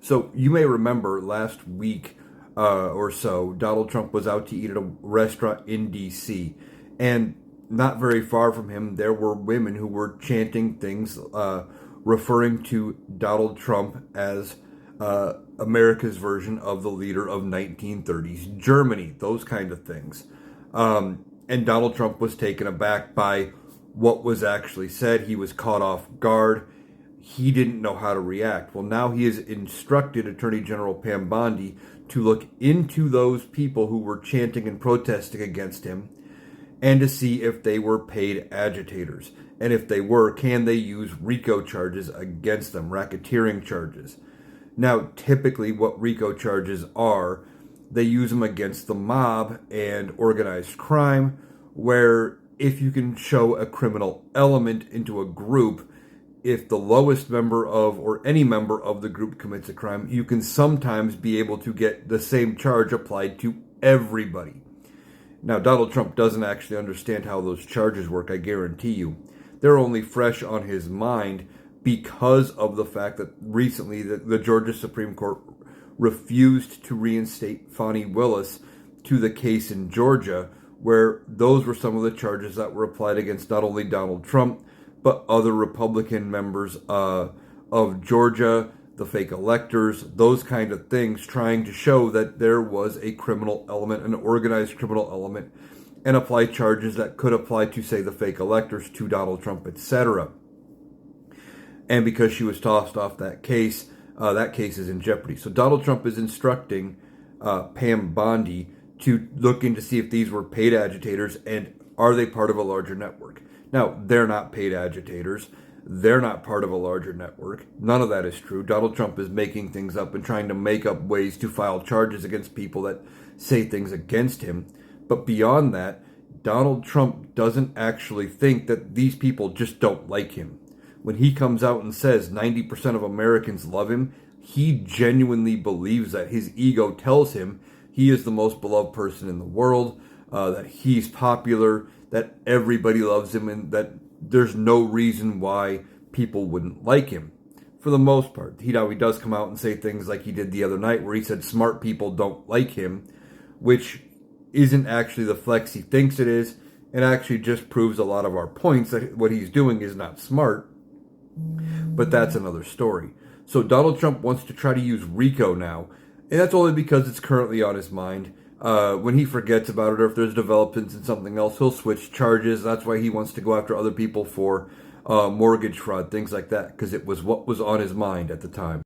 So you may remember last week or so, Donald Trump was out to eat at a restaurant in D.C. And not very far from him, there were women who were chanting things referring to Donald Trump as America's version of the leader of 1930s Germany, those kind of things. And Donald Trump was taken aback by what was actually said. He was caught off guard. He didn't know how to react. Well, now he has instructed Attorney General Pam Bondi to look into those people who were chanting and protesting against him and to see if they were paid agitators. And if they were, can they use RICO charges against them, racketeering charges? Now, typically what RICO charges are, they use them against the mob and organized crime, where if you can show a criminal element into a group, if the lowest member of, or any member of the group commits a crime, you can sometimes be able to get the same charge applied to everybody. Now, Donald Trump doesn't actually understand how those charges work, I guarantee you. They're only fresh on his mind because of the fact that recently the Georgia Supreme Court refused to reinstate Fani Willis to the case in Georgia, where those were some of the charges that were applied against not only Donald Trump, but other Republican members of Georgia, the fake electors, those kind of things, trying to show that there was a criminal element, an organized criminal element, and apply charges that could apply to, say, the fake electors, to Donald Trump, etc. And because she was tossed off that case is in jeopardy. So Donald Trump is instructing Pam Bondi to look into see if these were paid agitators and are they part of a larger network. Now, they're not paid agitators. They're not part of a larger network. None of that is true. Donald Trump is making things up and trying to make up ways to file charges against people that say things against him. But beyond that, Donald Trump doesn't actually think that these people just don't like him. When he comes out and says 90% of Americans love him, he genuinely believes that. His ego tells him he is the most beloved person in the world, that he's popular, that everybody loves him, and that there's no reason why people wouldn't like him. For the most part. He does come out and say things like he did the other night where he said smart people don't like him, which isn't actually the flex he thinks it is, and actually just proves a lot of our points that what he's doing is not smart. But that's another story. So Donald Trump wants to try to use RICO now, and that's only because it's currently on his mind. When he forgets about it, or if there's developments in something else, he'll switch charges. That's why he wants to go after other people for mortgage fraud, things like that, because it was what was on his mind at the time.